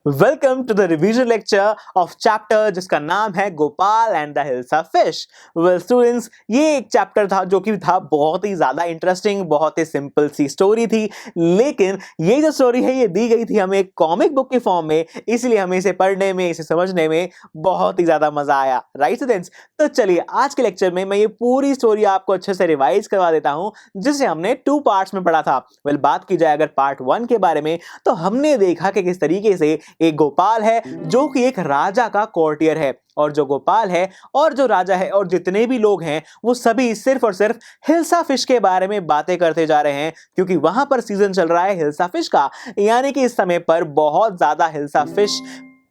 Welcome to the revision lecture of chapter जिसका नाम है Gopal and the hilsa fish. Well students, ये एक चैप्टर था जो कि था बहुत ही ज्यादा इंटरेस्टिंग, बहुत ही सिंपल सी स्टोरी थी। लेकिन ये जो स्टोरी है ये दी गई थी हमें एक कॉमिक बुक के फॉर्म में, इसलिए हमें इसे पढ़ने में, इसे समझने में बहुत ही ज्यादा मजा आया। राइट स्टूडेंट्स, तो चलिए आज के लेक्चर में मैं ये पूरी स्टोरी आपको अच्छे से रिवाइज करवा देता हूं जिसे हमने 2 पार्ट्स में पढ़ा था। वेल बात की जाए अगर पार्ट 1 के बारे में, तो हमने देखा कि किस तरीके से एक गोपाल है जो कि एक राजा का कोर्टियर है, और जो गोपाल है और जो राजा है और जितने भी लोग हैं वो सभी सिर्फ और सिर्फ हिल्सा फिश के बारे में बातें करते जा रहे हैं, क्योंकि वहां पर सीजन चल रहा है हिल्सा फिश का। यानी कि इस समय पर बहुत ज्यादा हिल्सा फिश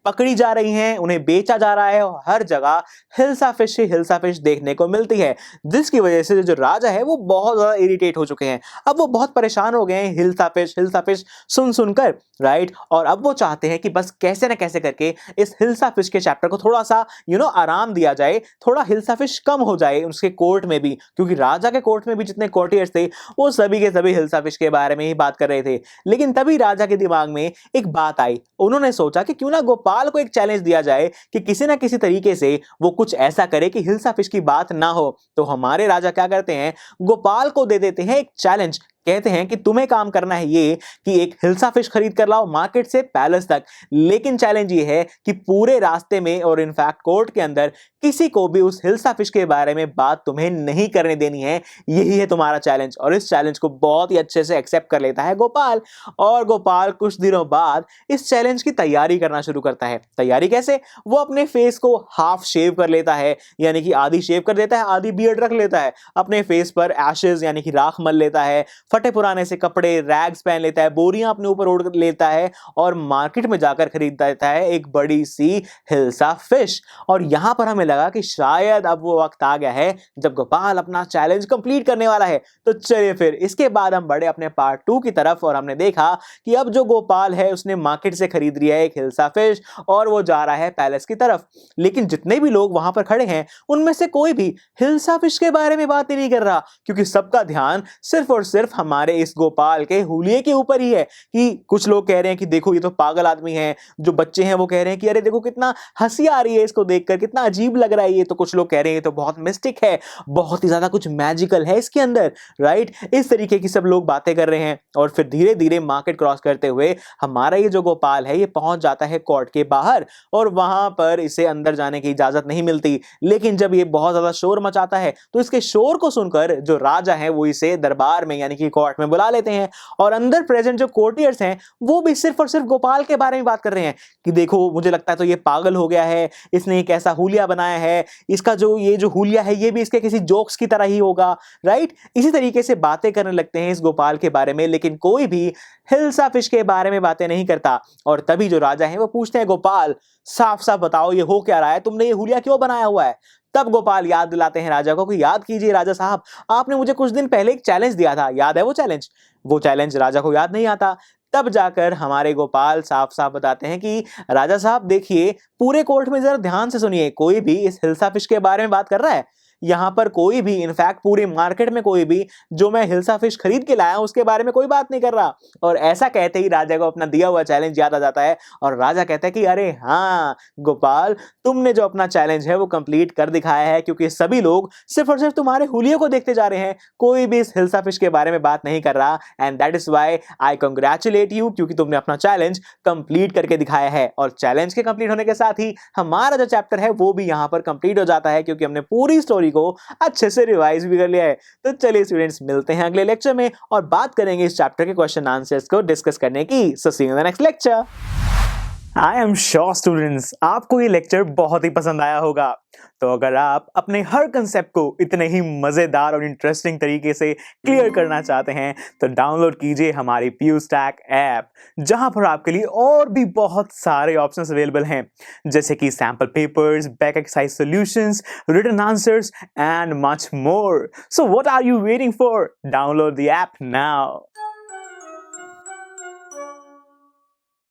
पकड़ी जा रही हैं, उन्हें बेचा जा रहा है और हर जगह हिल्सा फिश देखने को मिलती है, जिसकी वजह से जो राजा है वो बहुत ज्यादा इरिटेट हो चुके हैं। अब वो बहुत परेशान हो गए हैं हिल्सा फिश सुन सुनकर, राइट। और अब वो चाहते हैं कि बस कैसे ना कैसे करके इस हिल्सा फिश के चैप्टर को थोड़ा सा आराम दिया जाए, थोड़ा हिल्सा फिश कम हो जाए उसके कोर्ट में भी, क्योंकि राजा के कोर्ट में भी जितने कोर्टियर्स थे वो सभी के सभी हिल्सा फिश के बारे में ही बात कर रहे थे। लेकिन तभी राजा के दिमाग में एक बात आई, उन्होंने सोचा कि क्यों ना गोपाल को एक चैलेंज दिया जाए कि किसी ना किसी तरीके से वो कुछ ऐसा करे कि हिल्सा फिश की बात ना हो। तो हमारे राजा क्या करते हैं, गोपाल को दे देते हैं एक चैलेंज। कहते हैं कि तुम्हें काम करना है ये कि एक हिल्सा फिश खरीद कर लाओ मार्केट से पैलेस तक, लेकिन चैलेंज ये है कि पूरे रास्ते में और इनफैक्ट कोर्ट के अंदर किसी को भी उस हिल्सा फिश के बारे में बात तुम्हें नहीं करने देनी है। यही है तुम्हारा चैलेंज। और इस चैलेंज को बहुत ही अच्छे से एक्सेप्ट कर लेता है गोपाल, और गोपाल कुछ दिनों बाद इस चैलेंज की तैयारी करना शुरू करता है। तैयारी कैसे, वो अपने फेस को हाफ शेव कर लेता है, यानी कि आधी शेव कर देता है, आधी बियर्ड रख लेता है, अपने फेस पर एशेस यानी कि राख मल लेता है, फटे पुराने से कपड़े रैग्स पहन लेता है, बोरियां अपने ऊपर ओढ़ लेता है और मार्केट में जाकर खरीद लेता है एक बड़ी सी हिल्सा फिश। और यहां पर हमें लगा कि शायद अब वो वक्त आ गया है जब गोपाल अपना चैलेंज कंप्लीट करने वाला है। तो चलिए फिर इसके बाद हम बढ़े अपने पार्ट 2 की तरफ, और हमने देखा कि अब जो गोपाल है उसने मार्केट से खरीद लिया है एक हिल्सा फिश और वो जा रहा है पैलेस की तरफ। लेकिन जितने भी लोग वहां पर खड़े हैं उनमें से कोई भी हिल्सा फिश के बारे में बात नहीं कर रहा, क्योंकि सबका ध्यान सिर्फ और सिर्फ हमारे इस गोपाल के हुलिये के ऊपर ही है। कि कुछ लोग कह रहे हैं कि देखो ये तो पागल आदमी है, जो बच्चे हैं वो कह रहे हैं कि अरे देखो कितना हंसी आ रही है इसको देखकर, कितना अजीब लग रहा है ये, तो कुछ लोग कह रहे हैं ये तो बहुत मिस्टिक है, बहुत ही ज्यादा कुछ मैजिकल है इसके अंदर, राइट। इस तरीके की सब लोग बातें कर रहे हैं। और फिर धीरे धीरे मार्केट क्रॉस करते हुए हमारा ये जो गोपाल है ये पहुंच जाता है कोर्ट के बाहर, और वहां पर इसे अंदर जाने की इजाजत नहीं मिलती। लेकिन जब ये बहुत ज्यादा शोर मचाता है तो इसके शोर को सुनकर जो राजा है वो इसे दरबार में यानी कि कोर्ट में बुला लेते हैं, और अंदर प्रेजेंट जो कोर्टियर्स हैं वो भी सिर्फ और सिर्फ गोपाल के बारे में बात कर रहे हैं कि देखो मुझे लगता है तो ये पागल हो गया है, इसने एक ऐसा हुलिया बनाया है, इसका जो ये जो हुलिया है ये भी इसके किसी जोक्स की तरह ही होगा, राइट। इसी तरीके से बातें करने लगते हैं इस गोपाल के बारे में, लेकिन कोई भी हिल्सा फिश के बारे में बातें नहीं करता। और तभी जो राजा है वो पूछते हैं, गोपाल साफ साफ बताओ ये हो क्या रहा है, तुमने ये हुलिया क्यों बनाया हुआ है। तब गोपाल याद दिलाते हैं राजा को कि याद कीजिए राजा साहब, आपने मुझे कुछ दिन पहले एक चैलेंज दिया था, याद है वो चैलेंज। वो चैलेंज राजा को याद नहीं आता। तब जाकर हमारे गोपाल साफ साफ बताते हैं कि राजा साहब देखिए, पूरे कोर्ट में जरा ध्यान से सुनिए, कोई भी इस हिल्सा फिश के बारे में बात कर रहा है। यहां पर कोई भी, इनफैक्ट पूरे मार्केट में कोई भी जो मैं हिल्सा फिश खरीद के लाया हूं उसके बारे में कोई बात नहीं कर रहा। और ऐसा कहते ही राजा को अपना दिया हुआ चैलेंज याद आ जाता है, और राजा कहता है कि अरे हाँ गोपाल, तुमने जो अपना चैलेंज है वो कंप्लीट कर दिखाया है, क्योंकि सभी लोग सिर्फ और सिर्फ तुम्हारे हुलिये को देखते जा रहे हैं, कोई भी इस हिल्सा फिश के बारे में बात नहीं कर रहा। And that is why I congratulate you, क्योंकि तुमने अपना चैलेंज कंप्लीट करके दिखाया है। और चैलेंज के कंप्लीट होने के साथ ही हमारा जो चैप्टर है वो भी यहां पर कंप्लीट हो जाता है, क्योंकि हमने पूरी स्टोरी को अच्छे से रिवाइज भी कर लिया है। तो चलिए स्टूडेंट्स, मिलते हैं अगले लेक्चर में और बात करेंगे इस चैप्टर के क्वेश्चन आंसर्स को डिस्कस करने की। So see you in the next lecture. I am sure students आपको ये लेक्चर बहुत ही पसंद आया होगा। तो अगर आप अपने हर कंसेप्ट को इतने ही मजेदार और इंटरेस्टिंग तरीके से क्लियर करना चाहते हैं तो डाउनलोड कीजिए हमारी PuStack ऐप, जहां पर आपके लिए और भी बहुत सारे ऑप्शंस अवेलेबल हैं, जैसे कि sample papers, back exercise solutions, written answers and much more. So what are you waiting for? Download the app now.